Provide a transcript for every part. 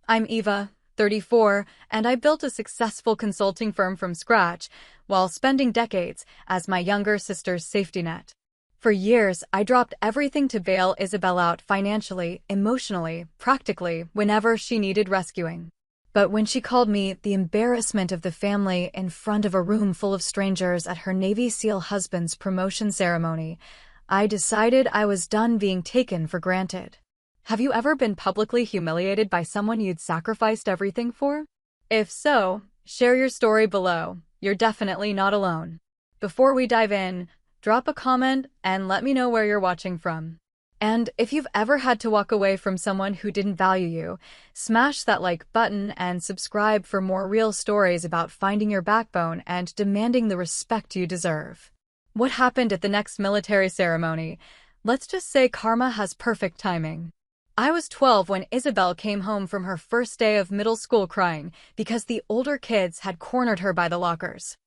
I'm Eva, 34, and I built a successful consulting firm from scratch while spending decades as my younger sister's safety net. For years, I dropped everything to bail Isabelle out financially, emotionally, practically, whenever she needed rescuing. But when she called me the embarrassment of the family in front of a room full of strangers at her Navy SEAL husband's promotion ceremony, I decided I was done being taken for granted. Have you ever been publicly humiliated by someone you'd sacrificed everything for? If so, share your story below. You're definitely not alone. Before we dive in, drop a comment and let me know where you're watching from. And if you've ever had to walk away from someone who didn't value you, smash that like button and subscribe for more real stories about finding your backbone and demanding the respect you deserve. What happened at the next military ceremony? Let's just say karma has perfect timing. I was 12 when Isabelle came home from her first day of middle school crying because the older kids had cornered her by the lockers.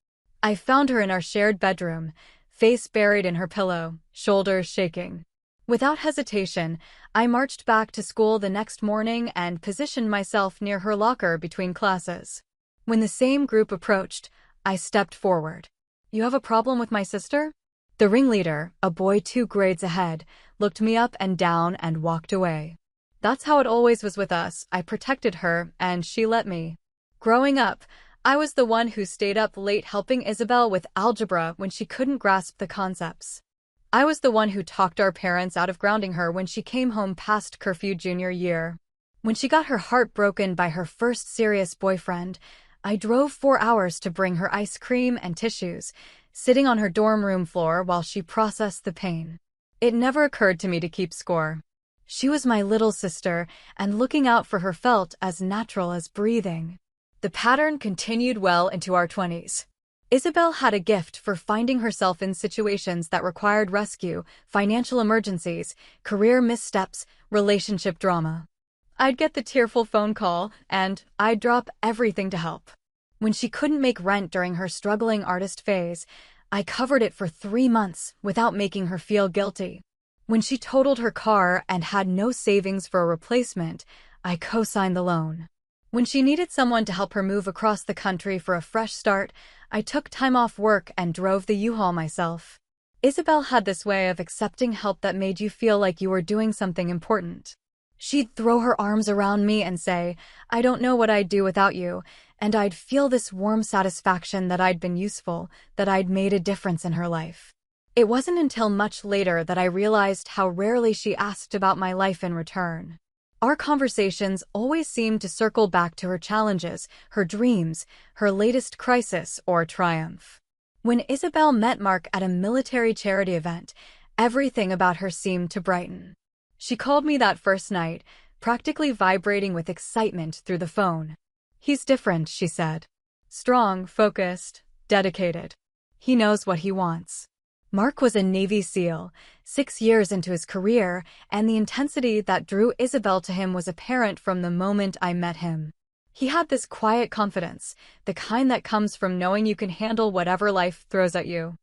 I found her in our shared bedroom, face buried in her pillow, shoulders shaking. Without hesitation, I marched back to school the next morning and positioned myself near her locker between classes. When the same group approached, I stepped forward. "You have a problem with my sister?" The ringleader, a boy 2 grades ahead, looked me up and down and walked away. That's how it always was with us. I protected her, and she let me. Growing up, I was the one who stayed up late helping Isabelle with algebra when she couldn't grasp the concepts. I was the one who talked our parents out of grounding her when she came home past curfew junior year. When she got her heart broken by her first serious boyfriend, I drove 4 hours to bring her ice cream and tissues, sitting on her dorm room floor while she processed the pain. It never occurred to me to keep score. She was my little sister, and looking out for her felt as natural as breathing. The pattern continued well into our 20s. Isabelle had a gift for finding herself in situations that required rescue, financial emergencies, career missteps, relationship drama. I'd get the tearful phone call, and I'd drop everything to help. When she couldn't make rent during her struggling artist phase, I covered it for 3 months without making her feel guilty. When she totaled her car and had no savings for a replacement, I co-signed the loan. When she needed someone to help her move across the country for a fresh start, I took time off work and drove the U-Haul myself. Isabelle had this way of accepting help that made you feel like you were doing something important. She'd throw her arms around me and say, "I don't know what I'd do without you," and I'd feel this warm satisfaction that I'd been useful, that I'd made a difference in her life. It wasn't until much later that I realized how rarely she asked about my life in return. Our conversations always seemed to circle back to her challenges, her dreams, her latest crisis or triumph. When Isabelle met Mark at a military charity event, everything about her seemed to brighten. She called me that first night, practically vibrating with excitement through the phone. "He's different," she said. "Strong, focused, dedicated. He knows what he wants." Mark was a Navy SEAL, 6 years into his career, and the intensity that drew Isabelle to him was apparent from the moment I met him. He had this quiet confidence, the kind that comes from knowing you can handle whatever life throws at you.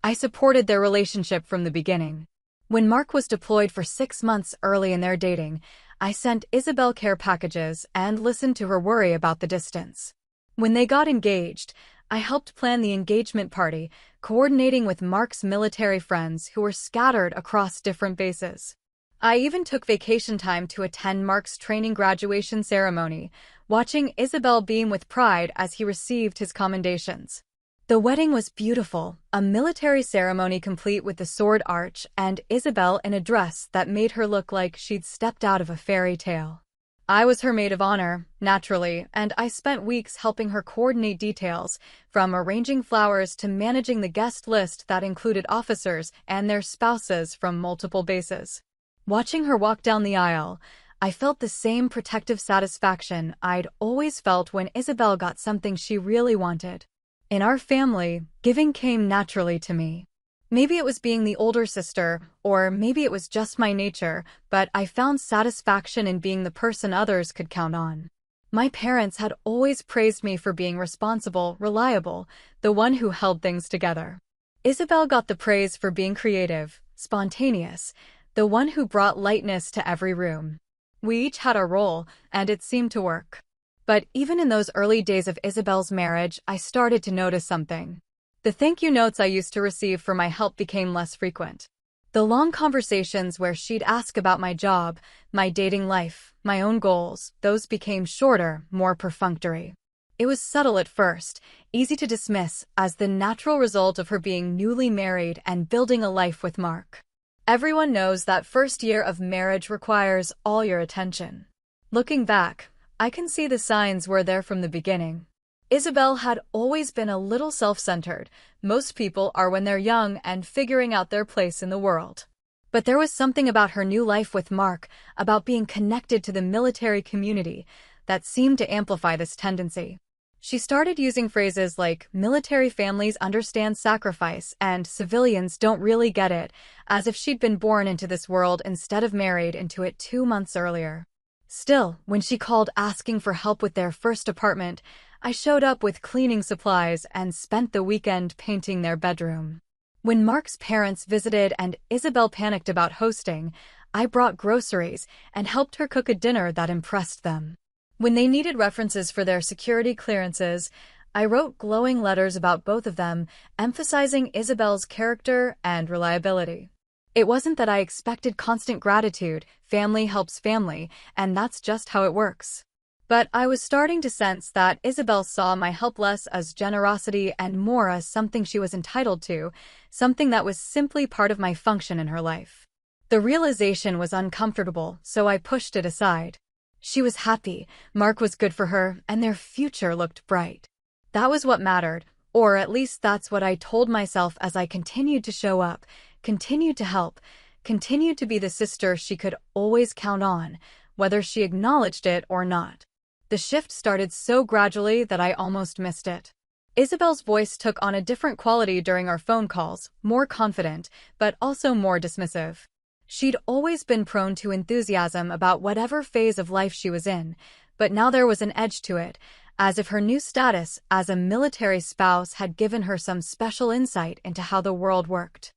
I supported their relationship from the beginning. When Mark was deployed for 6 months early in their dating, I sent Isabelle care packages and listened to her worry about the distance. When they got engaged, I helped plan the engagement party, coordinating with Mark's military friends who were scattered across different bases. I even took vacation time to attend Mark's training graduation ceremony, watching Isabelle beam with pride as he received his commendations. The wedding was beautiful, a military ceremony complete with the sword arch and Isabelle in a dress that made her look like she'd stepped out of a fairy tale. I was her maid of honor, naturally, and I spent weeks helping her coordinate details, from arranging flowers to managing the guest list that included officers and their spouses from multiple bases. Watching her walk down the aisle, I felt the same protective satisfaction I'd always felt when Isabelle got something she really wanted. In our family, giving came naturally to me. Maybe it was being the older sister, or maybe it was just my nature, but I found satisfaction in being the person others could count on. My parents had always praised me for being responsible, reliable, the one who held things together. Isabelle got the praise for being creative, spontaneous, the one who brought lightness to every room. We each had our role, and it seemed to work. But even in those early days of Isabelle's marriage, I started to notice something. The thank you notes I used to receive for my help became less frequent. The long conversations where she'd ask about my job, my dating life, my own goals, those became shorter, more perfunctory. It was subtle at first, easy to dismiss as the natural result of her being newly married and building a life with Mark. Everyone knows that first year of marriage requires all your attention. Looking back, I can see the signs were there from the beginning. Isabelle had always been a little self-centered. Most people are when they're young and figuring out their place in the world. But there was something about her new life with Mark, about being connected to the military community, that seemed to amplify this tendency. She started using phrases like, military families understand sacrifice and civilians don't really get it, as if she'd been born into this world instead of married into it 2 months earlier. Still, when she called asking for help with their first apartment, I showed up with cleaning supplies and spent the weekend painting their bedroom. When Mark's parents visited and Isabelle panicked about hosting, I brought groceries and helped her cook a dinner that impressed them. When they needed references for their security clearances, I wrote glowing letters about both of them, emphasizing Isabelle's character and reliability. It wasn't that I expected constant gratitude, family helps family, and that's just how it works. But I was starting to sense that Isabelle saw my help less as generosity and more as something she was entitled to, something that was simply part of my function in her life. The realization was uncomfortable, so I pushed it aside. She was happy, Mark was good for her, and their future looked bright. That was what mattered, or at least that's what I told myself as I continued to show up, continued to help, continued to be the sister she could always count on, whether she acknowledged it or not. The shift started so gradually that I almost missed it. Isabelle's voice took on a different quality during our phone calls, more confident, but also more dismissive. She'd always been prone to enthusiasm about whatever phase of life she was in, but now there was an edge to it, as if her new status as a military spouse had given her some special insight into how the world worked.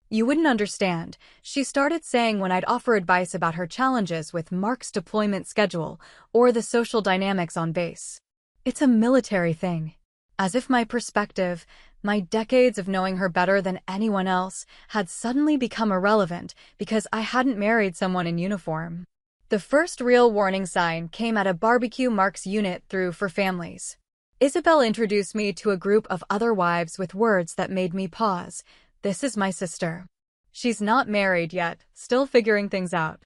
You wouldn't understand, she started saying when I'd offer advice about her challenges with Mark's deployment schedule or the social dynamics on base. It's a military thing. As if my perspective, my decades of knowing her better than anyone else, had suddenly become irrelevant because I hadn't married someone in uniform. The first real warning sign came at a barbecue Mark's unit threw for families. Isabelle introduced me to a group of other wives with words that made me pause. This is my sister. She's not married yet, still figuring things out.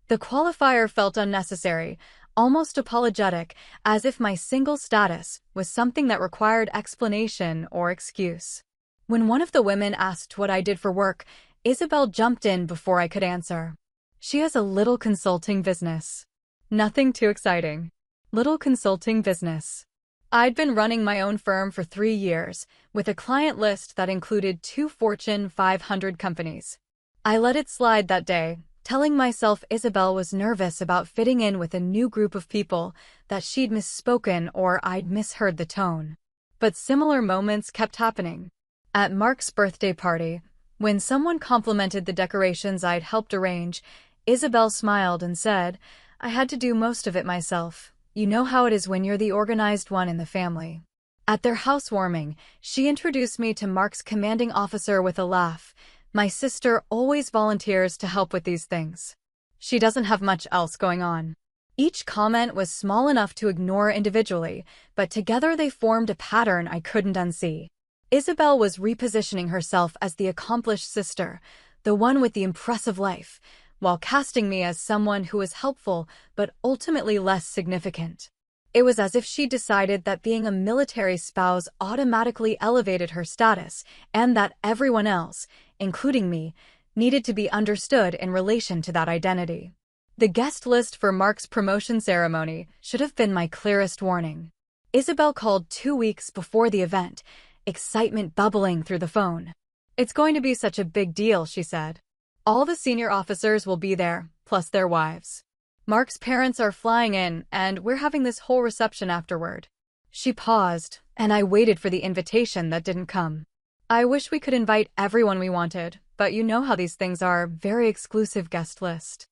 The qualifier felt unnecessary, almost apologetic, as if my single status was something that required explanation or excuse. When one of the women asked what I did for work, Isabelle jumped in before I could answer. She has a little consulting business. Nothing too exciting. Little consulting business. I'd been running my own firm for 3 years, with a client list that included 2 Fortune 500 companies. I let it slide that day, telling myself Isabelle was nervous about fitting in with a new group of people, that she'd misspoken or I'd misheard the tone. But similar moments kept happening. At Mark's birthday party, when someone complimented the decorations I'd helped arrange, Isabelle smiled and said, "I had to do most of it myself. You know how it is when you're the organized one in the family." At their housewarming, she introduced me to Mark's commanding officer with a laugh. "My sister always volunteers to help with these things. She doesn't have much else going on." Each comment was small enough to ignore individually, but together they formed a pattern I couldn't unsee. Isabelle was repositioning herself as the accomplished sister, the one with the impressive life, while casting me as someone who was helpful but ultimately less significant. It was as if she decided that being a military spouse automatically elevated her status, and that everyone else, including me, needed to be understood in relation to that identity. The guest list for Mark's promotion ceremony should have been my clearest warning. Isabelle called 2 weeks before the event, excitement bubbling through the phone. "It's going to be such a big deal," she said. "All the senior officers will be there, plus their wives. Mark's parents are flying in, and we're having this whole reception afterward." She paused, and I waited for the invitation that didn't come. "I wish we could invite everyone we wanted, but you know how these things are, very exclusive guest list."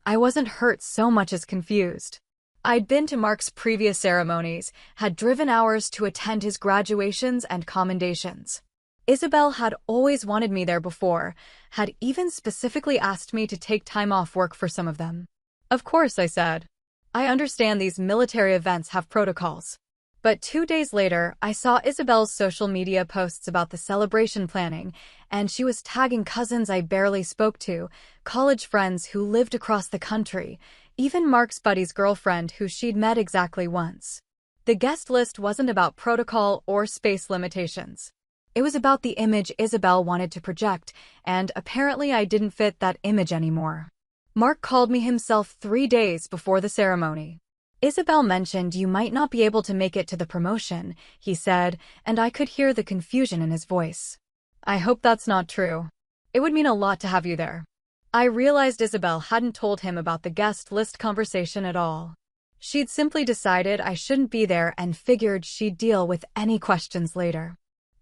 I wasn't hurt so much as confused. I'd been to Mark's previous ceremonies, had driven hours to attend his graduations and commendations. Isabelle had always wanted me there before, had even specifically asked me to take time off work for some of them. Of course, I said. I understand these military events have protocols. But 2 days later, I saw Isabelle's social media posts about the celebration planning, and she was tagging cousins I barely spoke to, college friends who lived across the country, even Mark's buddy's girlfriend who she'd met exactly once. The guest list wasn't about protocol or space limitations. It was about the image Isabelle wanted to project, and apparently I didn't fit that image anymore. Mark called me himself 3 days before the ceremony. Isabelle mentioned you might not be able to make it to the promotion, he said, and I could hear the confusion in his voice. I hope that's not true. It would mean a lot to have you there. I realized Isabelle hadn't told him about the guest list conversation at all. She'd simply decided I shouldn't be there and figured she'd deal with any questions later.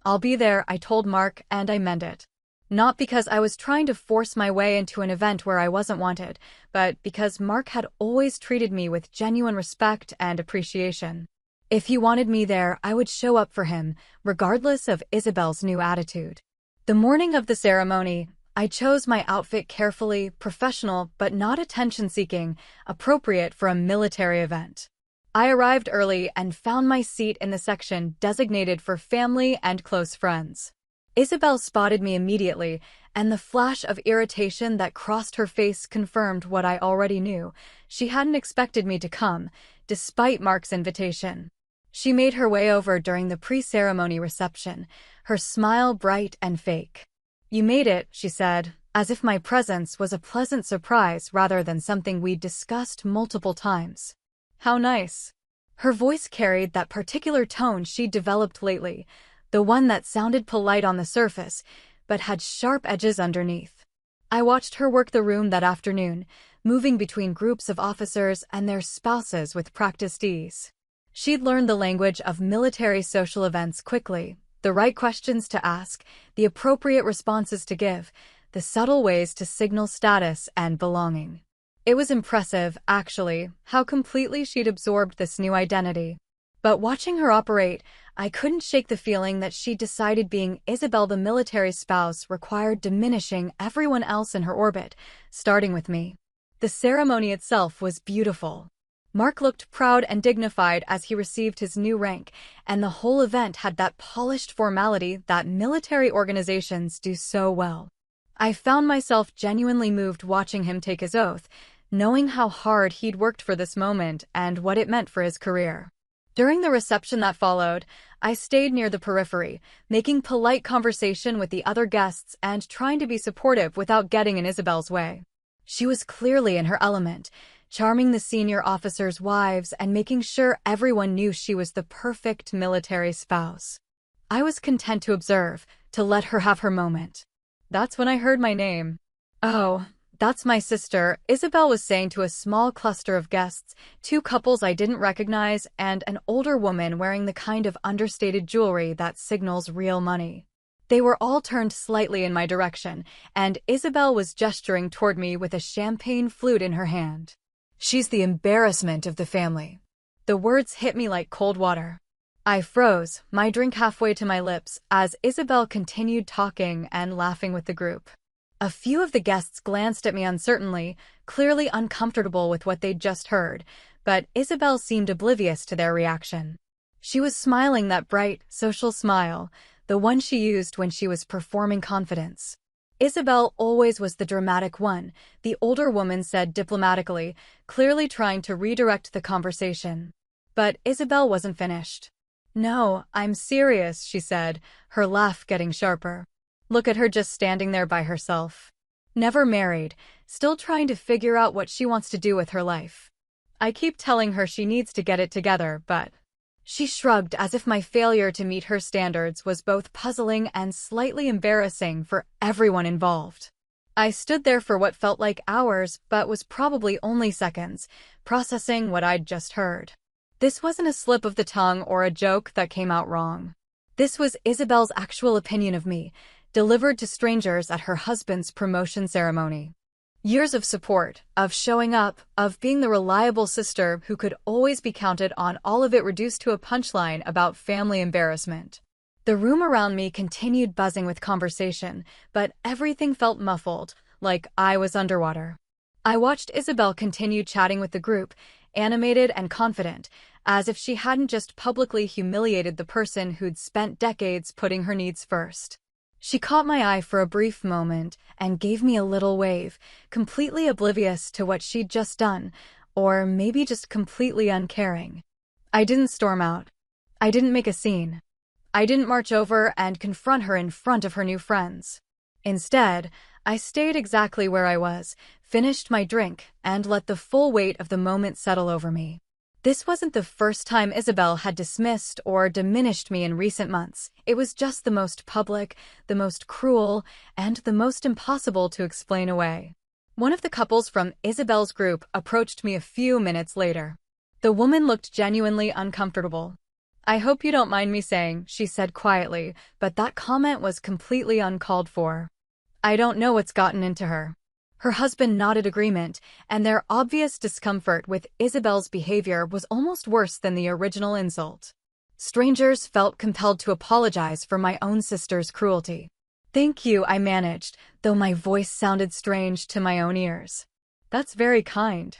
I'll be there, I told Mark, and I meant it. Not because I was trying to force my way into an event where I wasn't wanted, but because Mark had always treated me with genuine respect and appreciation. If he wanted me there, I would show up for him, regardless of Isabelle's new attitude. The morning of the ceremony, I chose my outfit carefully, professional but not attention-seeking, appropriate for a military event. I arrived early and found my seat in the section designated for family and close friends. Isabelle spotted me immediately, and the flash of irritation that crossed her face confirmed what I already knew. She hadn't expected me to come, despite Mark's invitation. She made her way over during the pre-ceremony reception, her smile bright and fake. "You made it," she said, as if my presence was a pleasant surprise rather than something we'd discussed multiple times. "How nice." Her voice carried that particular tone she'd developed lately, the one that sounded polite on the surface, but had sharp edges underneath. I watched her work the room that afternoon, moving between groups of officers and their spouses with practiced ease. She'd learned the language of military social events quickly, the right questions to ask, the appropriate responses to give, the subtle ways to signal status and belonging. It was impressive, actually, how completely she'd absorbed this new identity. But watching her operate, I couldn't shake the feeling that she decided being Isabelle the military spouse required diminishing everyone else in her orbit, starting with me. The ceremony itself was beautiful. Mark looked proud and dignified as he received his new rank, and the whole event had that polished formality that military organizations do so well. I found myself genuinely moved watching him take his oath, knowing how hard he'd worked for this moment and what it meant for his career. During the reception that followed, I stayed near the periphery, making polite conversation with the other guests and trying to be supportive without getting in Isabelle's way. She was clearly in her element, charming the senior officers' wives and making sure everyone knew she was the perfect military spouse. I was content to observe, to let her have her moment. That's when I heard my name. "Oh, that's my sister," Isabelle was saying to a small cluster of guests, 2 couples I didn't recognize and an older woman wearing the kind of understated jewelry that signals real money. They were all turned slightly in my direction, and Isabelle was gesturing toward me with a champagne flute in her hand. "She's the embarrassment of the family." The words hit me like cold water. I froze, my drink halfway to my lips, as Isabelle continued talking and laughing with the group. A few of the guests glanced at me uncertainly, clearly uncomfortable with what they'd just heard, but Isabelle seemed oblivious to their reaction. She was smiling that bright, social smile, the one she used when she was performing confidence. Isabelle always was the dramatic one, the older woman said diplomatically, clearly trying to redirect the conversation. But Isabelle wasn't finished. "No, I'm serious," she said, her laugh getting sharper. Look at her just standing there by herself. Never married, still trying to figure out what she wants to do with her life. I keep telling her she needs to get it together, but... She shrugged as if my failure to meet her standards was both puzzling and slightly embarrassing for everyone involved. I stood there for what felt like hours, but was probably only seconds, processing what I'd just heard. This wasn't a slip of the tongue or a joke that came out wrong. This was Isabelle's actual opinion of me, delivered to strangers at her husband's promotion ceremony. Years of support, of showing up, of being the reliable sister who could always be counted on, all of it reduced to a punchline about family embarrassment. The room around me continued buzzing with conversation, but everything felt muffled, like I was underwater. I watched Isabelle continue chatting with the group, animated and confident, as if she hadn't just publicly humiliated the person who'd spent decades putting her needs first. She caught my eye for a brief moment and gave me a little wave, completely oblivious to what she'd just done, or maybe just completely uncaring. I didn't storm out. I didn't make a scene. I didn't march over and confront her in front of her new friends. Instead, I stayed exactly where I was, finished my drink, and let the full weight of the moment settle over me. This wasn't the first time Isabelle had dismissed or diminished me in recent months. It was just the most public, the most cruel, and the most impossible to explain away. One of the couples from Isabelle's group approached me a few minutes later. The woman looked genuinely uncomfortable. "I hope you don't mind me saying," she said quietly, but that comment was completely uncalled for. "I don't know what's gotten into her." Her husband nodded agreement, and their obvious discomfort with Isabelle's behavior was almost worse than the original insult. Strangers felt compelled to apologize for my own sister's cruelty. "Thank you," I managed, though my voice sounded strange to my own ears. "That's very kind."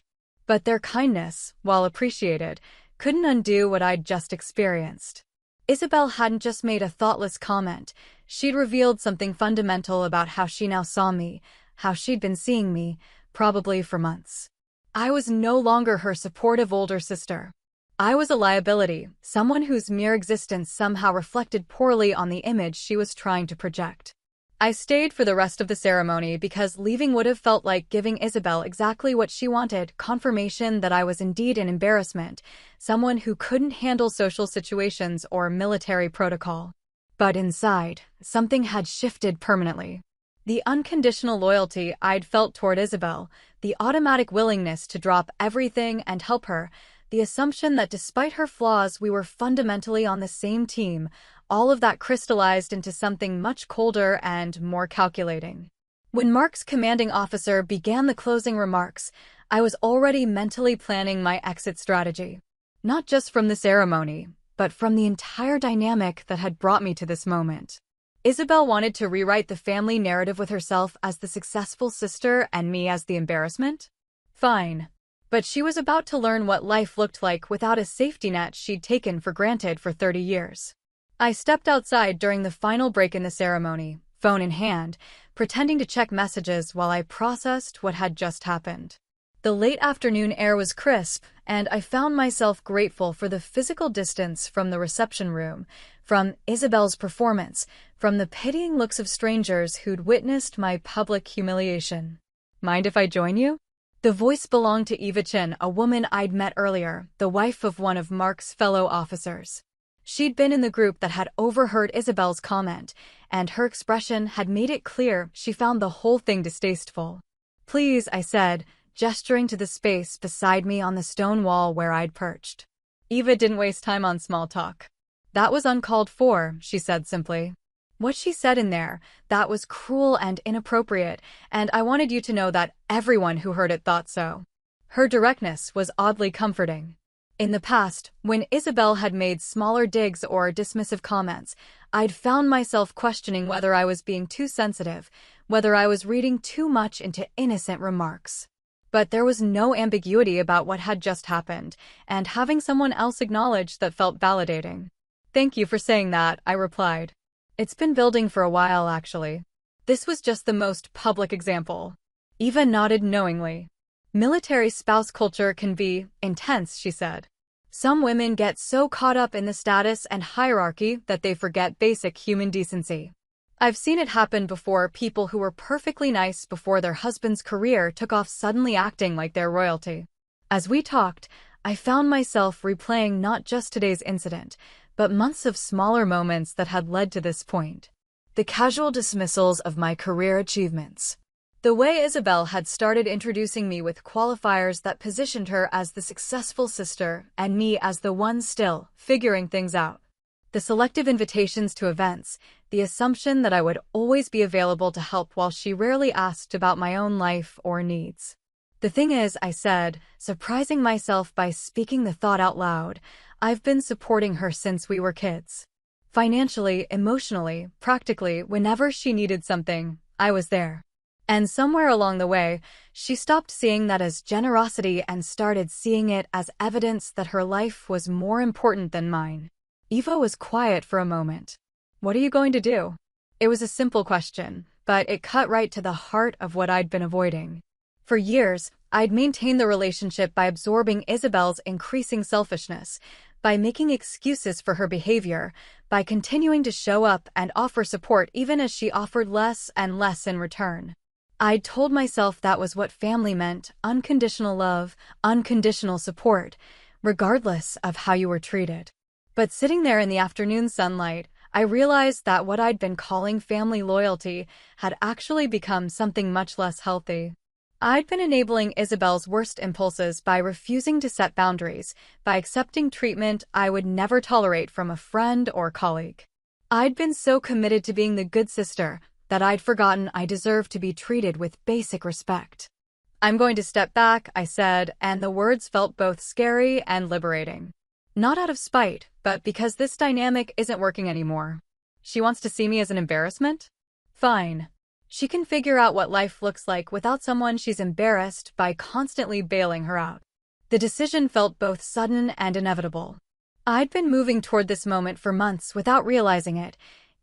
But their kindness, while appreciated, couldn't undo what I'd just experienced. Isabelle hadn't just made a thoughtless comment. She'd revealed something fundamental about how she now saw me, how she'd been seeing me, probably for months. I was no longer her supportive older sister. I was a liability, someone whose mere existence somehow reflected poorly on the image she was trying to project. I stayed for the rest of the ceremony because leaving would have felt like giving Isabelle exactly what she wanted, confirmation that I was indeed an embarrassment, someone who couldn't handle social situations or military protocol. But inside, something had shifted permanently. The unconditional loyalty I'd felt toward Isabelle, the automatic willingness to drop everything and help her, the assumption that despite her flaws we were fundamentally on the same team, all of that crystallized into something much colder and more calculating. When Mark's commanding officer began the closing remarks, I was already mentally planning my exit strategy. Not just from the ceremony, but from the entire dynamic that had brought me to this moment. Isabelle wanted to rewrite the family narrative with herself as the successful sister and me as the embarrassment? Fine. But she was about to learn what life looked like without a safety net she'd taken for granted for 30 years. I stepped outside during the final break in the ceremony, phone in hand, pretending to check messages while I processed what had just happened. The late afternoon air was crisp, and I found myself grateful for the physical distance from the reception room, from Isabelle's performance, from the pitying looks of strangers who'd witnessed my public humiliation. "Mind if I join you?" The voice belonged to Eva Chin, a woman I'd met earlier, the wife of one of Mark's fellow officers. She'd been in the group that had overheard Isabelle's comment, and her expression had made it clear she found the whole thing distasteful. "Please," I said, gesturing to the space beside me on the stone wall where I'd perched. Eva didn't waste time on small talk. "That was uncalled for," she said simply. "What she said in there, that was cruel and inappropriate, and I wanted you to know that everyone who heard it thought so." Her directness was oddly comforting. In the past, when Isabelle had made smaller digs or dismissive comments, I'd found myself questioning whether I was being too sensitive, whether I was reading too much into innocent remarks. But there was no ambiguity about what had just happened, and having someone else acknowledge that felt validating. "Thank you for saying that," I replied. "It's been building for a while, actually." This was just the most public example. Eva nodded knowingly. "Military spouse culture can be intense," she said. "Some women get so caught up in the status and hierarchy that they forget basic human decency. I've seen it happen before, people who were perfectly nice before their husband's career took off suddenly acting like they're royalty." As we talked, I found myself replaying not just today's incident, but months of smaller moments that had led to this point. The casual dismissals of my career achievements. The way Isabelle had started introducing me with qualifiers that positioned her as the successful sister and me as the one still figuring things out. The selective invitations to events, the assumption that I would always be available to help while she rarely asked about my own life or needs. "The thing is," I said, surprising myself by speaking the thought out loud, "I've been supporting her since we were kids. Financially, emotionally, practically, whenever she needed something, I was there." And somewhere along the way, she stopped seeing that as generosity and started seeing it as evidence that her life was more important than mine. Eva was quiet for a moment. "What are you going to do?" It was a simple question, but it cut right to the heart of what I'd been avoiding. For years, I'd maintained the relationship by absorbing Isabelle's increasing selfishness, by making excuses for her behavior, by continuing to show up and offer support even as she offered less and less in return. I'd told myself that was what family meant: unconditional love, unconditional support, regardless of how you were treated. But sitting there in the afternoon sunlight, I realized that what I'd been calling family loyalty had actually become something much less healthy. I'd been enabling Isabelle's worst impulses by refusing to set boundaries, by accepting treatment I would never tolerate from a friend or colleague. I'd been so committed to being the good sister that I'd forgotten I deserved to be treated with basic respect. "I'm going to step back," I said, and the words felt both scary and liberating. Not out of spite, but because this dynamic isn't working anymore. She wants to see me as an embarrassment? Fine. She can figure out what life looks like without someone she's embarrassed by constantly bailing her out. The decision felt both sudden and inevitable. I'd been moving toward this moment for months without realizing it,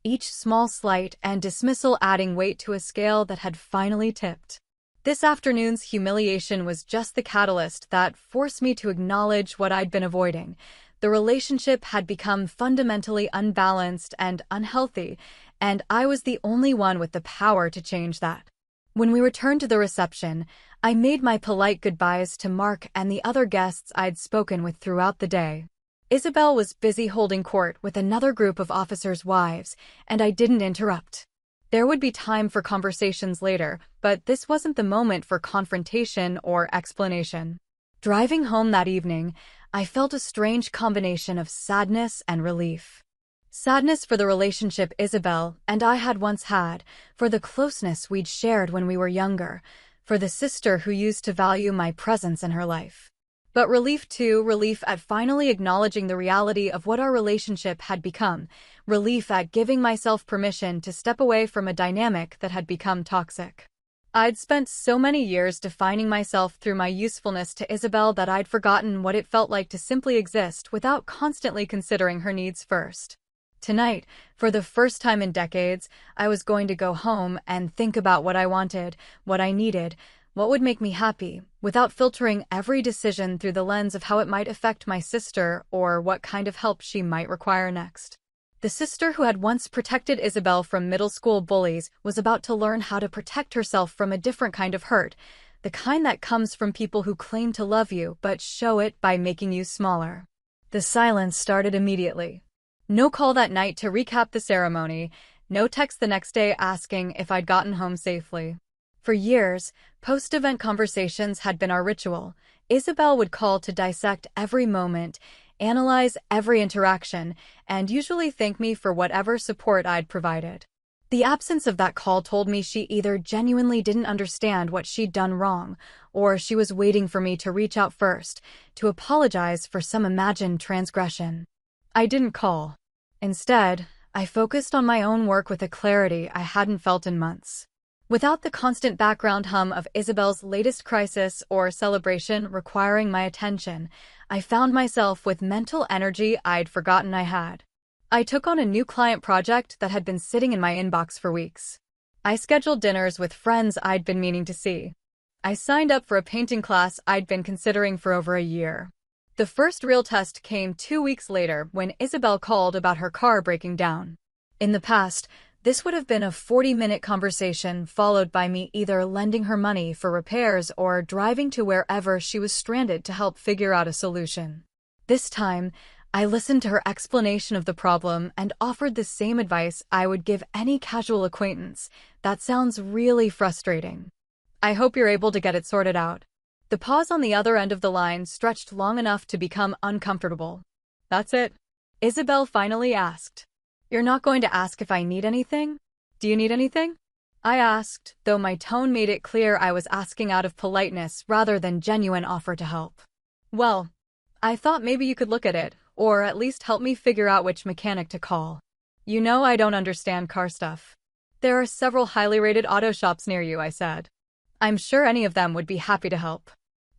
each small slight and dismissal adding weight to a scale that had finally tipped. This afternoon's humiliation was just the catalyst that forced me to acknowledge what I'd been avoiding. The relationship had become fundamentally unbalanced and unhealthy, and I was the only one with the power to change that. When we returned to the reception, I made my polite goodbyes to Mark and the other guests I'd spoken with throughout the day. Isabelle was busy holding court with another group of officers' wives, and I didn't interrupt. There would be time for conversations later, but this wasn't the moment for confrontation or explanation. Driving home that evening, I felt a strange combination of sadness and relief. Sadness for the relationship Isabelle and I had once had, for the closeness we'd shared when we were younger, for the sister who used to value my presence in her life. But relief too, relief at finally acknowledging the reality of what our relationship had become, relief at giving myself permission to step away from a dynamic that had become toxic. I'd spent so many years defining myself through my usefulness to Isabelle that I'd forgotten what it felt like to simply exist without constantly considering her needs first. Tonight, for the first time in decades, I was going to go home and think about what I wanted, what I needed, what would make me happy, without filtering every decision through the lens of how it might affect my sister or what kind of help she might require next. The sister who had once protected Isabelle from middle school bullies was about to learn how to protect herself from a different kind of hurt, the kind that comes from people who claim to love you but show it by making you smaller. The silence started immediately. No call that night to recap the ceremony, no text the next day asking if I'd gotten home safely. For years, post-event conversations had been our ritual. Isabelle would call to dissect every moment, analyze every interaction, and usually thank me for whatever support I'd provided. The absence of that call told me she either genuinely didn't understand what she'd done wrong, or she was waiting for me to reach out first, to apologize for some imagined transgression. I didn't call. Instead, I focused on my own work with a clarity I hadn't felt in months. Without the constant background hum of Isabelle's latest crisis or celebration requiring my attention, I found myself with mental energy I'd forgotten I had. I took on a new client project that had been sitting in my inbox for weeks. I scheduled dinners with friends I'd been meaning to see. I signed up for a painting class I'd been considering for over a year. The first real test came 2 weeks later when Isabelle called about her car breaking down. In the past, this would have been a 40-minute conversation followed by me either lending her money for repairs or driving to wherever she was stranded to help figure out a solution. This time, I listened to her explanation of the problem and offered the same advice I would give any casual acquaintance. That sounds really frustrating. I hope you're able to get it sorted out. The pause on the other end of the line stretched long enough to become uncomfortable. That's it. Isabelle finally asked. You're not going to ask if I need anything? Do you need anything? I asked, though my tone made it clear I was asking out of politeness rather than genuine offer to help. Well, I thought maybe you could look at it, or at least help me figure out which mechanic to call. You know I don't understand car stuff. There are several highly rated auto shops near you, I said. I'm sure any of them would be happy to help.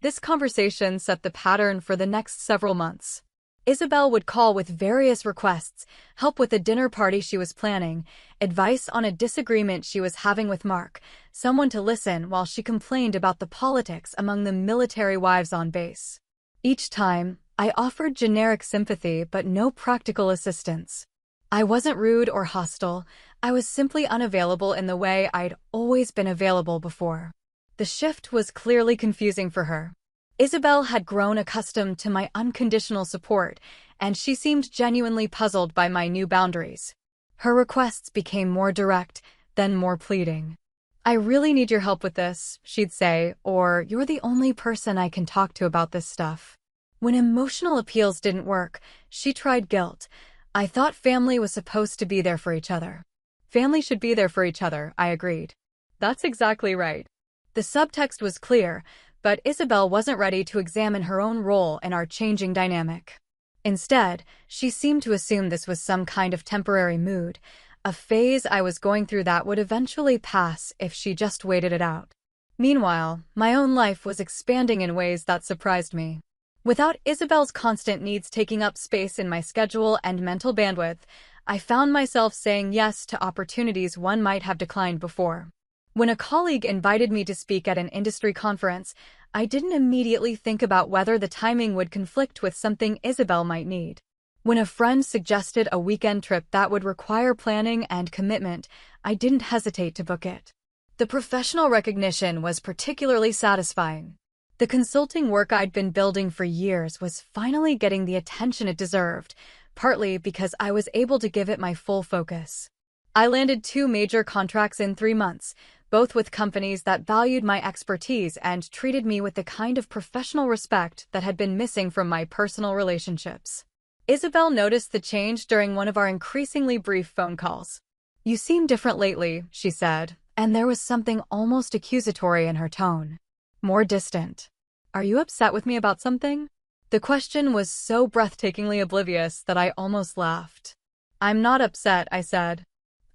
This conversation set the pattern for the next several months. Isabelle would call with various requests, help with a dinner party she was planning, advice on a disagreement she was having with Mark, someone to listen while she complained about the politics among the military wives on base. Each time, I offered generic sympathy but no practical assistance. I wasn't rude or hostile, I was simply unavailable in the way I'd always been available before. The shift was clearly confusing for her. Isabelle had grown accustomed to my unconditional support, and she seemed genuinely puzzled by my new boundaries. Her requests became more direct, then more pleading. I really need your help with this, she'd say, or you're the only person I can talk to about this stuff. When emotional appeals didn't work, she tried guilt. I thought family was supposed to be there for each other. Family should be there for each other, I agreed. That's exactly right. The subtext was clear, but Isabelle wasn't ready to examine her own role in our changing dynamic. Instead, she seemed to assume this was some kind of temporary mood, a phase I was going through that would eventually pass if she just waited it out. Meanwhile, my own life was expanding in ways that surprised me. Without Isabelle's constant needs taking up space in my schedule and mental bandwidth, I found myself saying yes to opportunities one might have declined before. When a colleague invited me to speak at an industry conference, I didn't immediately think about whether the timing would conflict with something Isabelle might need. When a friend suggested a weekend trip that would require planning and commitment, I didn't hesitate to book it. The professional recognition was particularly satisfying. The consulting work I'd been building for years was finally getting the attention it deserved, partly because I was able to give it my full focus. I landed 2 major contracts in 3 months, both with companies that valued my expertise and treated me with the kind of professional respect that had been missing from my personal relationships. Isabelle noticed the change during one of our increasingly brief phone calls. You seem different lately, she said, and there was something almost accusatory in her tone. More distant. Are you upset with me about something? The question was so breathtakingly oblivious that I almost laughed. I'm not upset, I said.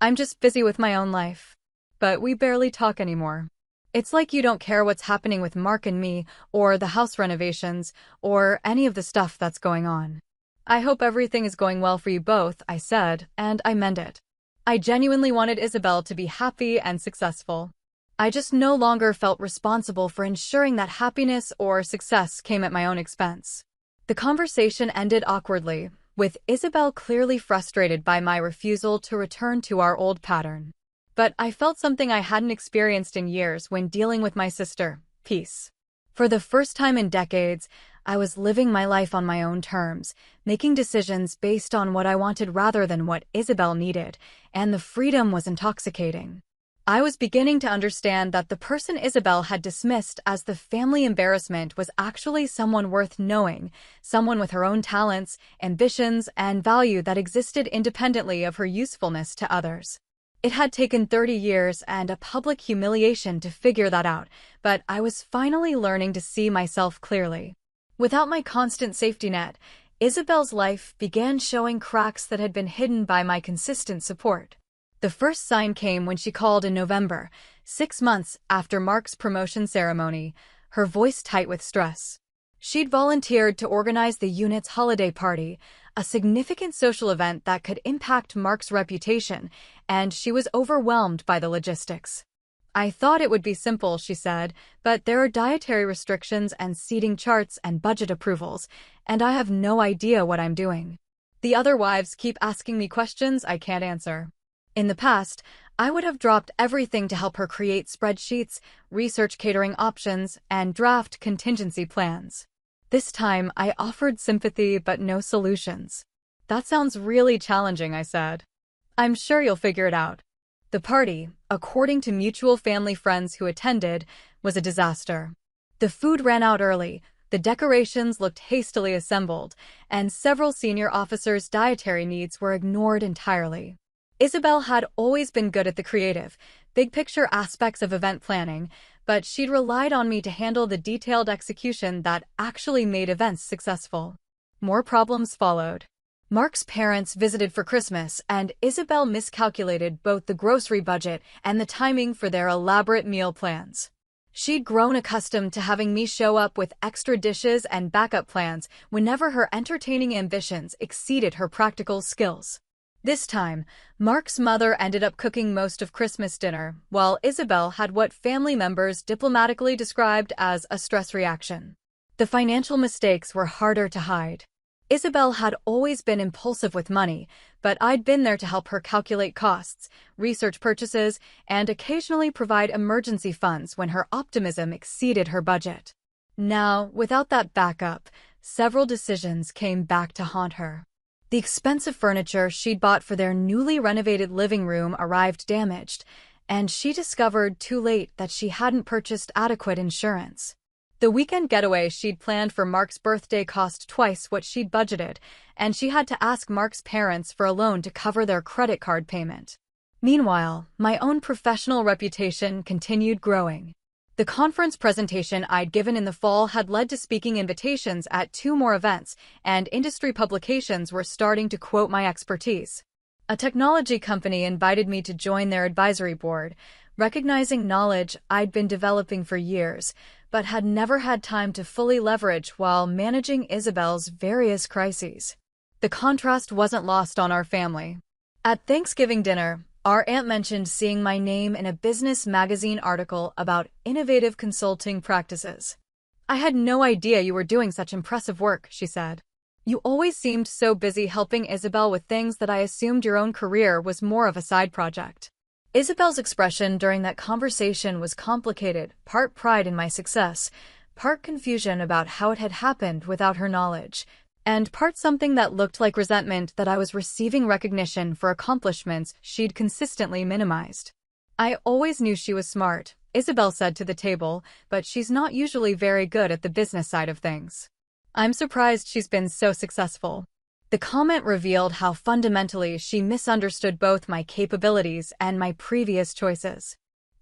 I'm just busy with my own life. But we barely talk anymore. It's like you don't care what's happening with Mark and me, or the house renovations, or any of the stuff that's going on. I hope everything is going well for you both, I said, and I meant it. I genuinely wanted Isabelle to be happy and successful. I just no longer felt responsible for ensuring that happiness or success came at my own expense. The conversation ended awkwardly, with Isabelle clearly frustrated by my refusal to return to our old pattern. But I felt something I hadn't experienced in years when dealing with my sister, peace. For the first time in decades, I was living my life on my own terms, making decisions based on what I wanted rather than what Isabelle needed, and the freedom was intoxicating. I was beginning to understand that the person Isabelle had dismissed as the family embarrassment was actually someone worth knowing, someone with her own talents, ambitions, and value that existed independently of her usefulness to others. It had taken 30 years and a public humiliation to figure that out, but I was finally learning to see myself clearly. Without my constant safety net, Isabelle's life began showing cracks that had been hidden by my consistent support. The first sign came when she called in November, 6 months after Mark's promotion ceremony, her voice tight with stress. She'd volunteered to organize the unit's holiday party, a significant social event that could impact Mark's reputation, and she was overwhelmed by the logistics. I thought it would be simple, she said, but there are dietary restrictions and seating charts and budget approvals, and I have no idea what I'm doing. The other wives keep asking me questions I can't answer. In the past, I would have dropped everything to help her create spreadsheets, research catering options, and draft contingency plans. This time, I offered sympathy but no solutions. That sounds really challenging, I said. I'm sure you'll figure it out. The party, according to mutual family friends who attended, was a disaster. The food ran out early, The decorations looked hastily assembled, and several senior officers' dietary needs were ignored entirely. Isabelle had always been good at the creative, big-picture aspects of event planning, but she'd relied on me to handle the detailed execution that actually made events successful. More problems followed. Mark's parents visited for Christmas, and Isabelle miscalculated both the grocery budget and the timing for their elaborate meal plans. She'd grown accustomed to having me show up with extra dishes and backup plans whenever her entertaining ambitions exceeded her practical skills. This time, Mark's mother ended up cooking most of Christmas dinner, while Isabelle had what family members diplomatically described as a stress reaction. The financial mistakes were harder to hide. Isabelle had always been impulsive with money, but I'd been there to help her calculate costs, research purchases, and occasionally provide emergency funds when her optimism exceeded her budget. Now, without that backup, several decisions came back to haunt her. The expensive furniture she'd bought for their newly renovated living room arrived damaged, and she discovered too late that she hadn't purchased adequate insurance. The weekend getaway she'd planned for Mark's birthday cost twice what she'd budgeted, and she had to ask Mark's parents for a loan to cover their credit card payment. Meanwhile, my own professional reputation continued growing. The conference presentation I'd given in the fall had led to speaking invitations at 2 more events, and industry publications were starting to quote my expertise. A technology company invited me to join their advisory board, recognizing knowledge I'd been developing for years, but had never had time to fully leverage while managing Isabelle's various crises. The contrast wasn't lost on our family. At Thanksgiving dinner, our aunt mentioned seeing my name in a business magazine article about innovative consulting practices. "I had no idea you were doing such impressive work," she said. "You always seemed so busy helping Isabelle with things that I assumed your own career was more of a side project." Isabelle's expression during that conversation was complicated, part pride in my success, part confusion about how it had happened without her knowledge, and part something that looked like resentment that I was receiving recognition for accomplishments she'd consistently minimized. "I always knew she was smart," Isabelle said to the table, "but she's not usually very good at the business side of things. I'm surprised she's been so successful." The comment revealed how fundamentally she misunderstood both my capabilities and my previous choices.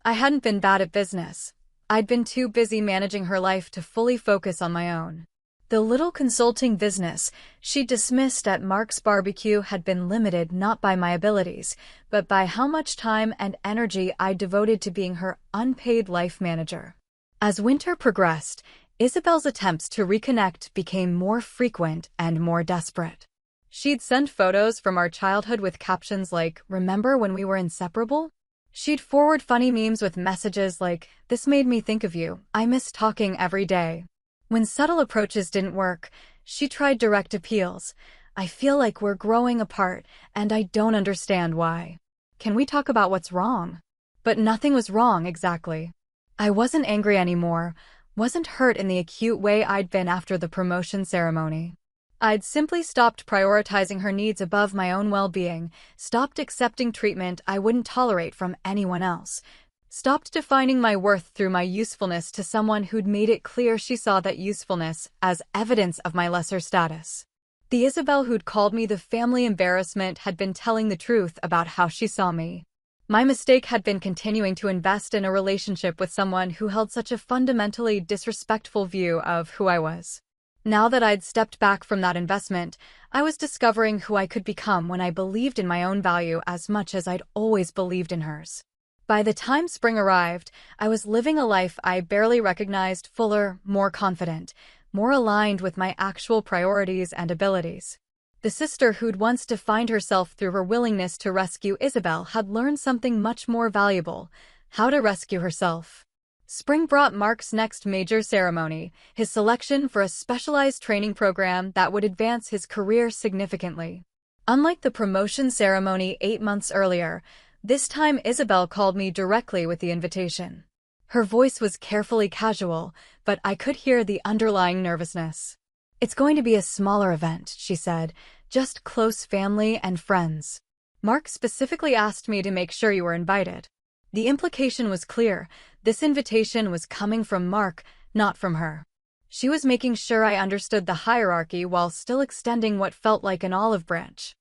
I hadn't been bad at business. I'd been too busy managing her life to fully focus on my own. The little consulting business she dismissed at Mark's barbecue had been limited not by my abilities, but by how much time and energy I devoted to being her unpaid life manager. As winter progressed, Isabelle's attempts to reconnect became more frequent and more desperate. She'd send photos from our childhood with captions like, "Remember when we were inseparable?" She'd forward funny memes with messages like, "This made me think of you. I miss talking every day." When subtle approaches didn't work, she tried direct appeals. "I feel like we're growing apart, and I don't understand why. Can we talk about what's wrong?" But nothing was wrong exactly. I wasn't angry anymore, wasn't hurt in the acute way I'd been after the promotion ceremony. I'd simply stopped prioritizing her needs above my own well-being, stopped accepting treatment I wouldn't tolerate from anyone else, stopped defining my worth through my usefulness to someone who'd made it clear she saw that usefulness as evidence of my lesser status. The Isabelle who'd called me the family embarrassment had been telling the truth about how she saw me. My mistake had been continuing to invest in a relationship with someone who held such a fundamentally disrespectful view of who I was. Now that I'd stepped back from that investment, I was discovering who I could become when I believed in my own value as much as I'd always believed in hers. By the time spring arrived, I was living a life I barely recognized, fuller, more confident, more aligned with my actual priorities and abilities. The sister who'd once defined herself through her willingness to rescue Isabelle had learned something much more valuable: how to rescue herself. Spring brought Mark's next major ceremony, his selection for a specialized training program that would advance his career significantly. Unlike the promotion ceremony 8 months earlier, this time Isabelle called me directly with the invitation. Her voice was carefully casual, but I could hear the underlying nervousness. "It's going to be a smaller event," she said, "just close family and friends. Mark specifically asked me to make sure you were invited." The implication was clear: this invitation was coming from Mark, not from her. She was making sure I understood the hierarchy while still extending what felt like an olive branch.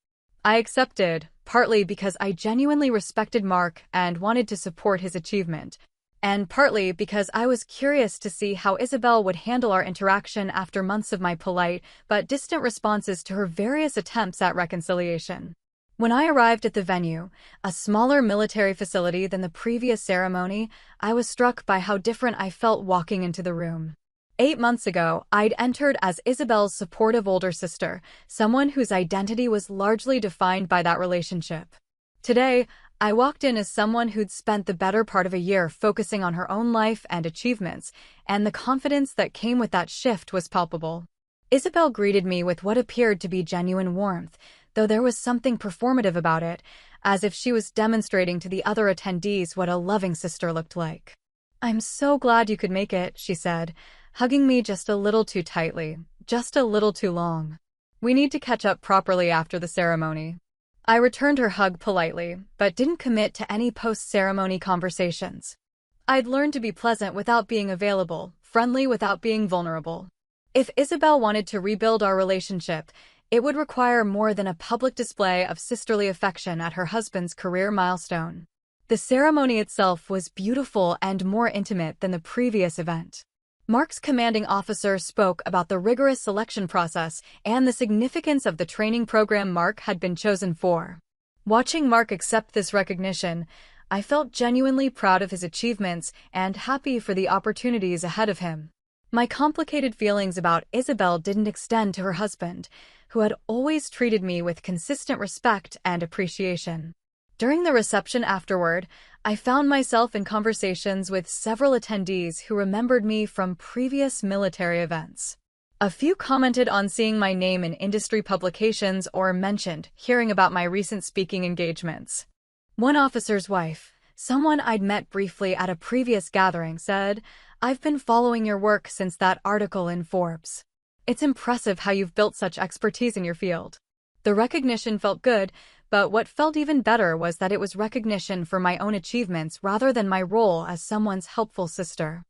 I accepted, partly because I genuinely respected Mark and wanted to support his achievement, and partly because I was curious to see how Isabelle would handle our interaction after months of my polite but distant responses to her various attempts at reconciliation. When I arrived at the venue, a smaller military facility than the previous ceremony, I was struck by how different I felt walking into the room. 8 months ago, I'd entered as Isabelle's supportive older sister, someone whose identity was largely defined by that relationship. Today, I walked in as someone who'd spent the better part of a year focusing on her own life and achievements, and the confidence that came with that shift was palpable. Isabelle greeted me with what appeared to be genuine warmth, though there was something performative about it, as if she was demonstrating to the other attendees what a loving sister looked like. "I'm so glad you could make it," she said, hugging me just a little too tightly, just a little too long. "We need to catch up properly after the ceremony." I returned her hug politely, but didn't commit to any post-ceremony conversations. I'd learned to be pleasant without being available, friendly without being vulnerable. If Isabelle wanted to rebuild our relationship, it would require more than a public display of sisterly affection at her husband's career milestone. The ceremony itself was beautiful and more intimate than the previous event. Mark's commanding officer spoke about the rigorous selection process and the significance of the training program Mark had been chosen for. Watching Mark accept this recognition, I felt genuinely proud of his achievements and happy for the opportunities ahead of him. My complicated feelings about Isabelle didn't extend to her husband, who had always treated me with consistent respect and appreciation. During the reception afterward, I found myself in conversations with several attendees who remembered me from previous military events. A few commented on seeing my name in industry publications or mentioned hearing about my recent speaking engagements. One officer's wife, someone I'd met briefly at a previous gathering, said, "I've been following your work since that article in Forbes. It's impressive how you've built such expertise in your field." The recognition felt good, but what felt even better was that it was recognition for my own achievements rather than my role as someone's helpful sister.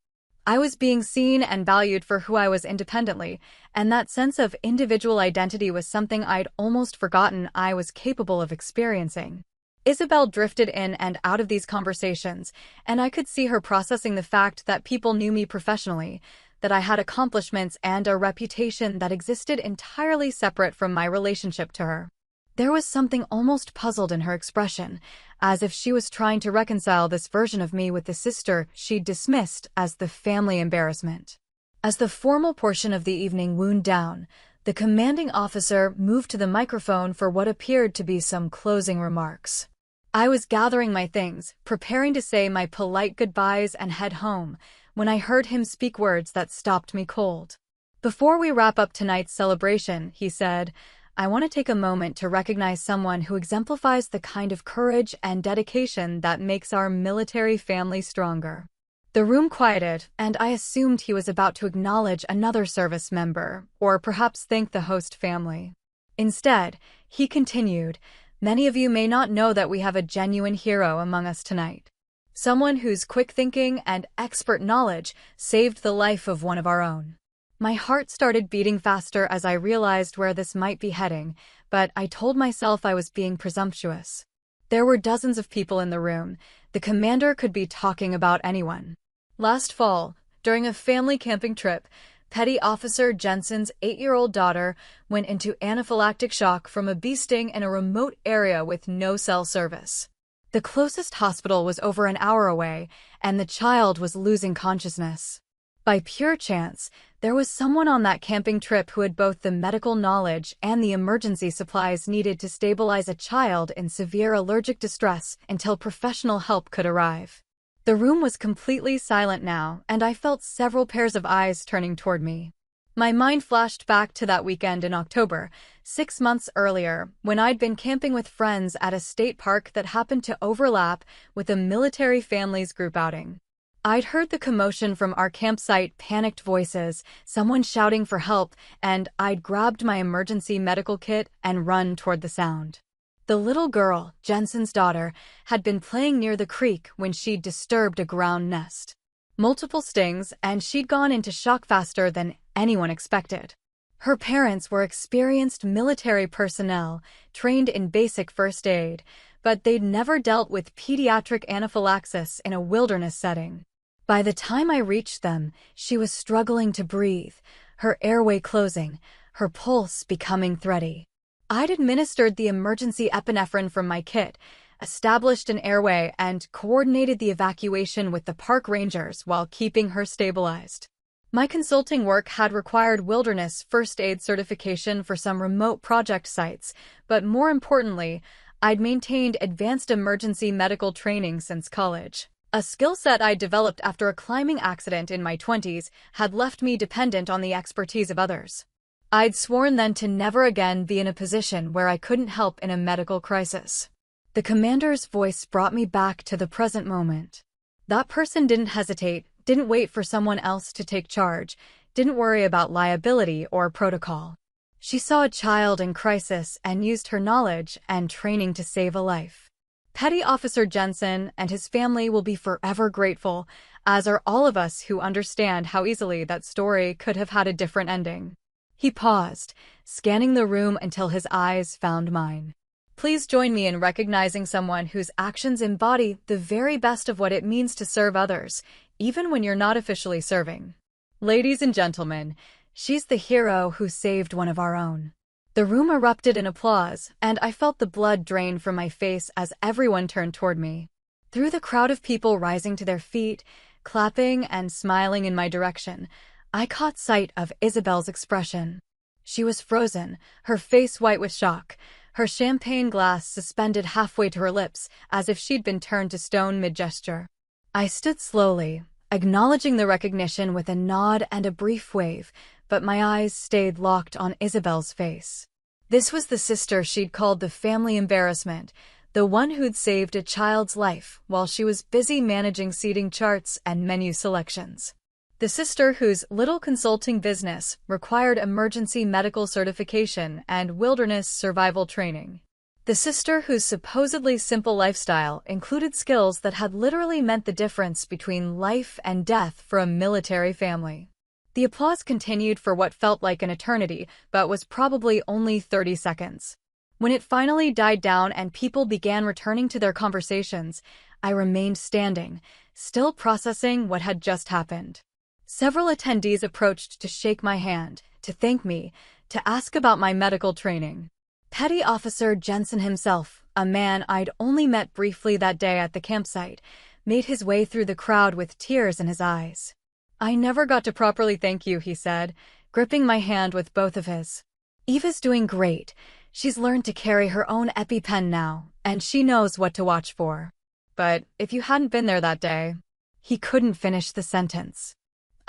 I was being seen and valued for who I was independently, and that sense of individual identity was something I'd almost forgotten I was capable of experiencing. Isabelle drifted in and out of these conversations, and I could see her processing the fact that people knew me professionally, that I had accomplishments and a reputation that existed entirely separate from my relationship to her. There was something almost puzzled in her expression, as if she was trying to reconcile this version of me with the sister she'd dismissed as the family embarrassment. As the formal portion of the evening wound down, the commanding officer moved to the microphone for what appeared to be some closing remarks. I was gathering my things, preparing to say my polite goodbyes and head home, when I heard him speak words that stopped me cold. "Before we wrap up tonight's celebration," he said, "I want to take a moment to recognize someone who exemplifies the kind of courage and dedication that makes our military family stronger." The room quieted, and I assumed he was about to acknowledge another service member, or perhaps thank the host family. Instead, he continued, "Many of you may not know that we have a genuine hero among us tonight. Someone whose quick thinking and expert knowledge saved the life of one of our own." My heart started beating faster as I realized where this might be heading, but I told myself I was being presumptuous. There were dozens of people in the room. The commander could be talking about anyone. Last fall, during a family camping trip, Petty Officer Jensen's 8-year-old daughter went into anaphylactic shock from a bee sting in a remote area with no cell service. The closest hospital was over an hour away, and the child was losing consciousness. By pure chance, there was someone on that camping trip who had both the medical knowledge and the emergency supplies needed to stabilize a child in severe allergic distress until professional help could arrive. The room was completely silent now, and I felt several pairs of eyes turning toward me. My mind flashed back to that weekend in October, 6 months earlier, when I'd been camping with friends at a state park that happened to overlap with a military family's group outing. I'd heard the commotion from our campsite, panicked voices, someone shouting for help, and I'd grabbed my emergency medical kit and run toward the sound. The little girl, Jensen's daughter, had been playing near the creek when she'd disturbed a ground nest. multiple stings, and she'd gone into shock faster than anyone expected. Her parents were experienced military personnel, trained in basic first aid, but they'd never dealt with pediatric anaphylaxis in a wilderness setting. By the time I reached them, she was struggling to breathe, her airway closing, her pulse becoming thready. I'd administered the emergency epinephrine from my kit, established an airway, and coordinated the evacuation with the park rangers while keeping her stabilized. My consulting work had required wilderness first aid certification for some remote project sites, but more importantly, I'd maintained advanced emergency medical training since college. A skill set I'd developed after a climbing accident in my 20s had left me dependent on the expertise of others. I'd sworn then to never again be in a position where I couldn't help in a medical crisis. The commander's voice brought me back to the present moment. That person didn't hesitate, didn't wait for someone else to take charge, didn't worry about liability or protocol. She saw a child in crisis and used her knowledge and training to save a life. Petty Officer Jensen and his family will be forever grateful, as are all of us who understand how easily that story could have had a different ending. He paused, scanning the room until his eyes found mine. Please join me in recognizing someone whose actions embody the very best of what it means to serve others, even when you're not officially serving. Ladies and gentlemen, she's the hero who saved one of our own. The room erupted in applause, and I felt the blood drain from my face as everyone turned toward me. Through the crowd of people rising to their feet, clapping and smiling in my direction, I caught sight of Isabelle's expression. She was frozen, her face white with shock, her champagne glass suspended halfway to her lips, as if she'd been turned to stone mid-gesture. I stood slowly, acknowledging the recognition with a nod and a brief wave, but my eyes stayed locked on Isabelle's face. This was the sister she'd called the family embarrassment, the one who'd saved a child's life while she was busy managing seating charts and menu selections. The sister whose little consulting business required emergency medical certification and wilderness survival training. The sister whose supposedly simple lifestyle included skills that had literally meant the difference between life and death for a military family. The applause continued for what felt like an eternity, but was probably only 30 seconds. When it finally died down and people began returning to their conversations, I remained standing, still processing what had just happened. Several attendees approached to shake my hand, to thank me, to ask about my medical training. Petty Officer Jensen himself, a man I'd only met briefly that day at the campsite, made his way through the crowd with tears in his eyes. I never got to properly thank you, he said, gripping my hand with both of his. Eva's doing great. She's learned to carry her own EpiPen now, and she knows what to watch for. But if you hadn't been there that day... He couldn't finish the sentence.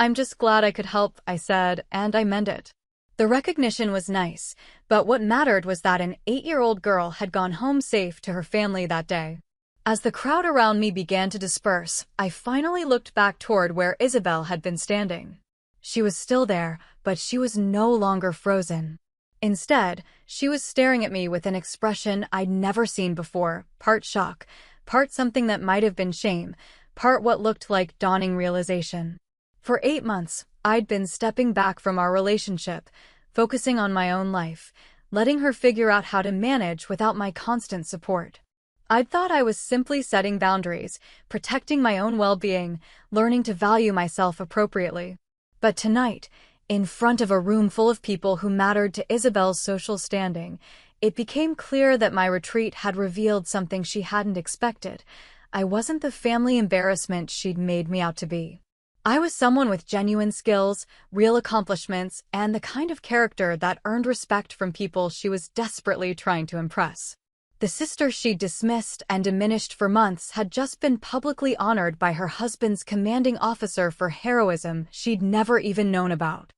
I'm just glad I could help, I said, and I meant it. The recognition was nice, but what mattered was that an 8-year-old girl had gone home safe to her family that day. As the crowd around me began to disperse, I finally looked back toward where Isabelle had been standing. She was still there, but she was no longer frozen. Instead, she was staring at me with an expression I'd never seen before, part shock, part something that might have been shame, part what looked like dawning realization. For 8 months, I'd been stepping back from our relationship, focusing on my own life, letting her figure out how to manage without my constant support. I'd thought I was simply setting boundaries, protecting my own well-being, learning to value myself appropriately. But tonight, in front of a room full of people who mattered to Isabelle's social standing, it became clear that my retreat had revealed something she hadn't expected. I wasn't the family embarrassment she'd made me out to be. I was someone with genuine skills, real accomplishments, and the kind of character that earned respect from people she was desperately trying to impress. The sister she'd dismissed and diminished for months had just been publicly honored by her husband's commanding officer for heroism she'd never even known about.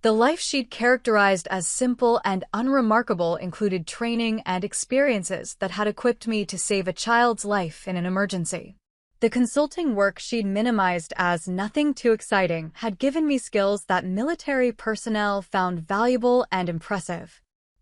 The life she'd characterized as simple and unremarkable included training and experiences that had equipped me to save a child's life in an emergency. The consulting work she'd minimized as nothing too exciting had given me skills that military personnel found valuable and impressive.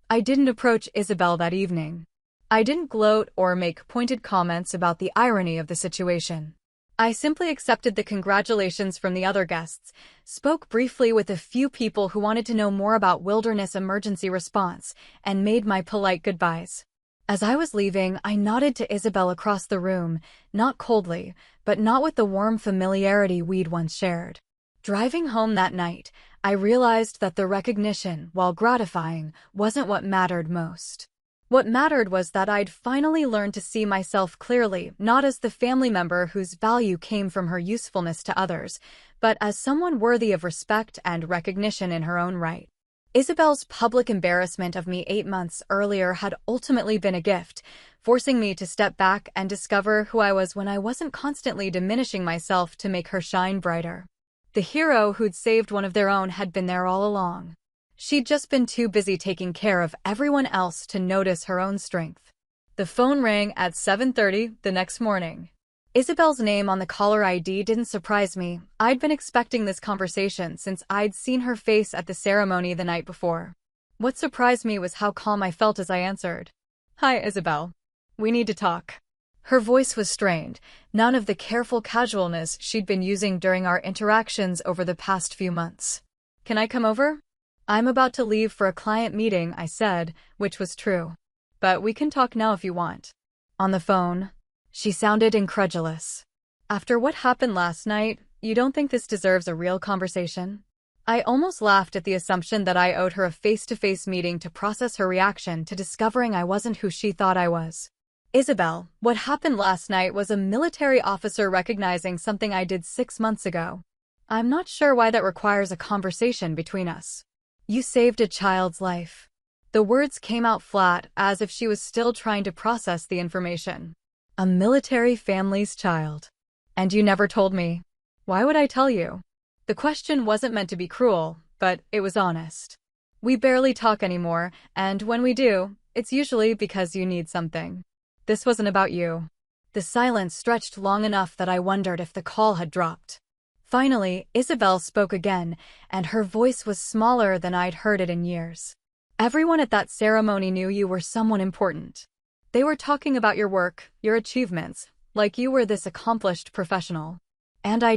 I didn't approach Isabelle that evening. I didn't gloat or make pointed comments about the irony of the situation. I simply accepted the congratulations from the other guests, spoke briefly with a few people who wanted to know more about wilderness emergency response, and made my polite goodbyes. As I was leaving, I nodded to Isabelle across the room, not coldly, but not with the warm familiarity we'd once shared. Driving home that night, I realized that the recognition, while gratifying, wasn't what mattered most. What mattered was that I'd finally learned to see myself clearly, not as the family member whose value came from her usefulness to others, but as someone worthy of respect and recognition in her own right. Isabelle's public embarrassment of me 8 months earlier had ultimately been a gift, forcing me to step back and discover who I was when I wasn't constantly diminishing myself to make her shine brighter. The hero who'd saved one of their own had been there all along. She'd just been too busy taking care of everyone else to notice her own strength. The phone rang at 7:30 the next morning. Isabelle's name on the caller ID didn't surprise me. I'd been expecting this conversation since I'd seen her face at the ceremony the night before. What surprised me was how calm I felt as I answered. "Hi, Isabelle. We need to talk." Her voice was strained, none of the careful casualness she'd been using during our interactions over the past few months. "Can I come over?" "I'm about to leave for a client meeting," I said, which was true. "But we can talk now if you want." On the phone, she sounded incredulous. "After what happened last night, you don't think this deserves a real conversation?" I almost laughed at the assumption that I owed her a face-to-face meeting to process her reaction to discovering I wasn't who she thought I was. "Isabelle, what happened last night was a military officer recognizing something I did 6 months ago. I'm not sure why that requires a conversation between us. You saved a child's life." The words came out flat, as if she was still trying to process the information. "A military family's child. And you never told me. Why would I tell you?" The question wasn't meant to be cruel, but it was honest. "We barely talk anymore, and when we do, it's usually because you need something. This wasn't about you." The silence stretched long enough that I wondered if the call had dropped. Finally, Isabelle spoke again, and her voice was smaller than I'd heard it in years. "Everyone at that ceremony knew you were someone important. They were talking about your work, your achievements, like you were this accomplished professional. And I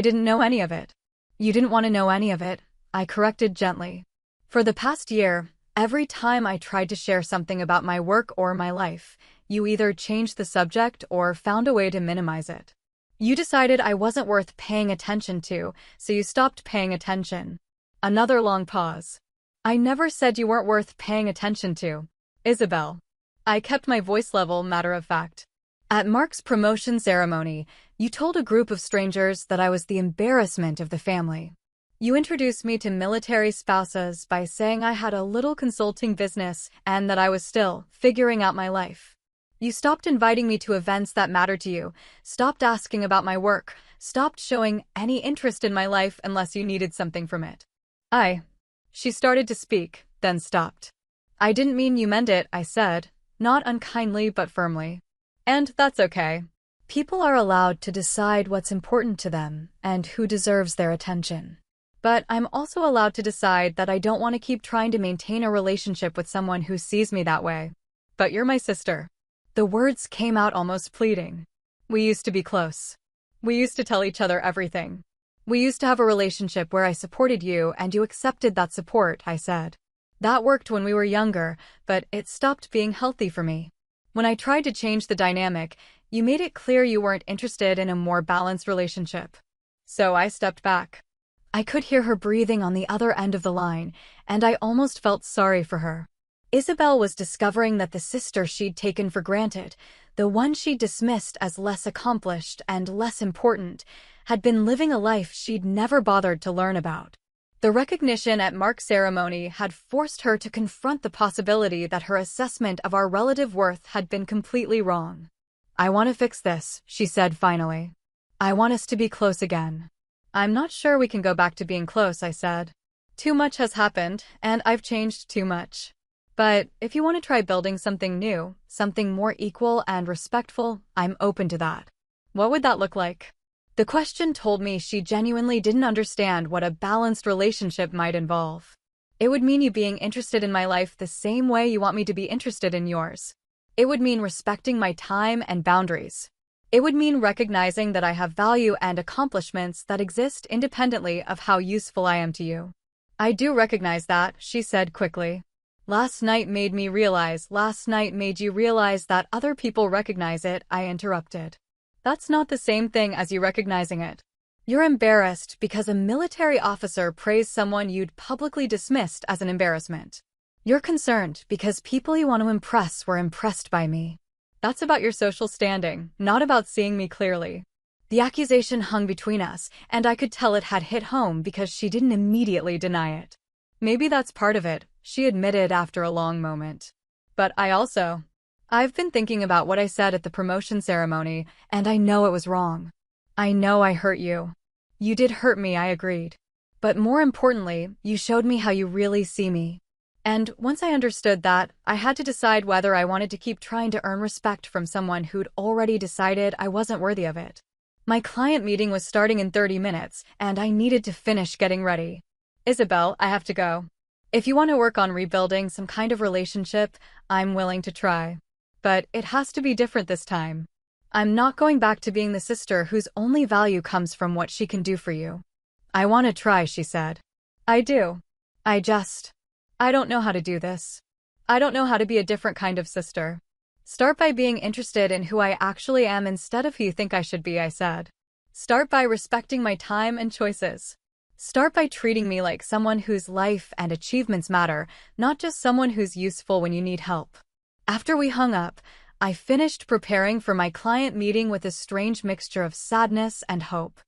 didn't know any of it." "You didn't want to know any of it," I corrected gently. "For the past year, every time I tried to share something about my work or my life, you either changed the subject or found a way to minimize it. You decided I wasn't worth paying attention to, so you stopped paying attention." Another long pause. "I never said you weren't worth paying attention to, Isabelle." I kept my voice level matter-of-fact. "At Mark's promotion ceremony, you told a group of strangers that I was the embarrassment of the family. You introduced me to military spouses by saying I had a little consulting business and that I was still figuring out my life. You stopped inviting me to events that mattered to you, stopped asking about my work, stopped showing any interest in my life unless you needed something from it." She started to speak, then stopped. "I didn't mean you meant it," I said, not unkindly but firmly. "And that's okay. People are allowed to decide what's important to them and who deserves their attention. But I'm also allowed to decide that I don't want to keep trying to maintain a relationship with someone who sees me that way. But you're my sister." The words came out almost pleading. "We used to be close. We used to tell each other everything. We used to have a relationship where I supported you and you accepted that support," I said. "That worked when we were younger, but it stopped being healthy for me. When I tried to change the dynamic, you made it clear you weren't interested in a more balanced relationship. So I stepped back." I could hear her breathing on the other end of the line, and I almost felt sorry for her. Isabelle was discovering that the sister she'd taken for granted, the one she'd dismissed as less accomplished and less important, had been living a life she'd never bothered to learn about. The recognition at Mark's ceremony had forced her to confront the possibility that her assessment of our relative worth had been completely wrong. "I want to fix this," she said finally. "I want us to be close again." "I'm not sure we can go back to being close," I said. "Too much has happened, and I've changed too much. But if you want to try building something new, something more equal and respectful, I'm open to that." "What would that look like?" The question told me she genuinely didn't understand what a balanced relationship might involve. "It would mean you being interested in my life the same way you want me to be interested in yours. It would mean respecting my time and boundaries. It would mean recognizing that I have value and accomplishments that exist independently of how useful I am to you. I do recognize that, she said quickly. Last night made you realize that other people recognize it, I interrupted. That's not the same thing as you recognizing it. You're embarrassed because a military officer praised someone you'd publicly dismissed as an embarrassment. You're concerned because people you want to impress were impressed by me. That's about your social standing, not about seeing me clearly. The accusation hung between us, and I could tell it had hit home because she didn't immediately deny it. Maybe that's part of it, she admitted after a long moment. But I've been thinking about what I said at the promotion ceremony, and I know it was wrong. I know I hurt you. You did hurt me, I agreed. But more importantly, you showed me how you really see me. And once I understood that, I had to decide whether I wanted to keep trying to earn respect from someone who'd already decided I wasn't worthy of it. My client meeting was starting in 30 minutes, and I needed to finish getting ready. Isabelle, I have to go. If you want to work on rebuilding some kind of relationship, I'm willing to try. But it has to be different this time. I'm not going back to being the sister whose only value comes from what she can do for you. I want to try, she said. I do. I don't know how to do this. I don't know how to be a different kind of sister. Start by being interested in who I actually am instead of who you think I should be, I said. Start by respecting my time and choices. Start by treating me like someone whose life and achievements matter, not just someone who's useful when you need help. After we hung up, I finished preparing for my client meeting with a strange mixture of sadness and hope.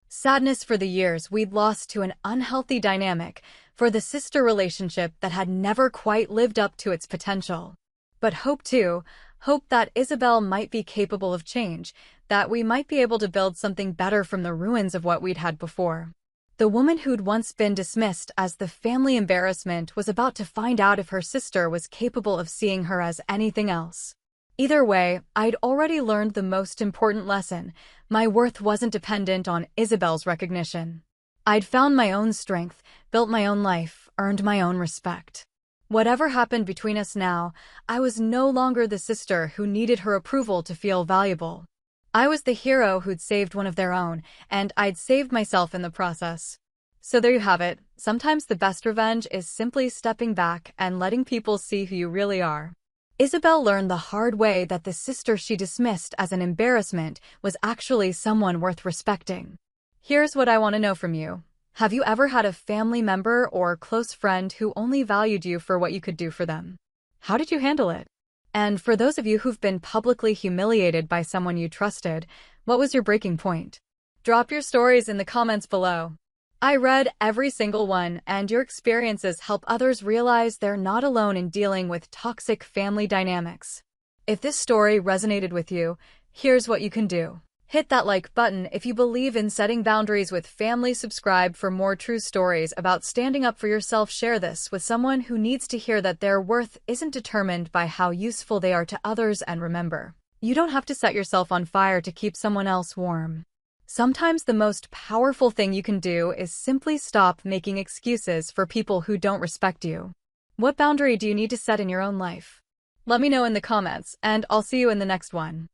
Sadness for the years we'd lost to an unhealthy dynamic, for the sister relationship that had never quite lived up to its potential. But hope too, hope that Isabelle might be capable of change, that we might be able to build something better from the ruins of what we'd had before. The woman who'd once been dismissed as the family embarrassment was about to find out if her sister was capable of seeing her as anything else. Either way, I'd already learned the most important lesson. My worth wasn't dependent on Isabelle's recognition. I'd found my own strength, built my own life, earned my own respect. Whatever happened between us now, I was no longer the sister who needed her approval to feel valuable. I was the hero who'd saved one of their own, and I'd saved myself in the process. So there you have it. Sometimes the best revenge is simply stepping back and letting people see who you really are. Isabelle learned the hard way that the sister she dismissed as an embarrassment was actually someone worth respecting. Here's what I want to know from you. Have you ever had a family member or close friend who only valued you for what you could do for them? How did you handle it? And for those of you who've been publicly humiliated by someone you trusted, what was your breaking point? Drop your stories in the comments below. I read every single one, and your experiences help others realize they're not alone in dealing with toxic family dynamics. If this story resonated with you, here's what you can do. Hit that like button if you believe in setting boundaries with family. Subscribe for more true stories about standing up for yourself. Share this with someone who needs to hear that their worth isn't determined by how useful they are to others. And remember, you don't have to set yourself on fire to keep someone else warm. Sometimes the most powerful thing you can do is simply stop making excuses for people who don't respect you. What boundary do you need to set in your own life? Let me know in the comments, and I'll see you in the next one.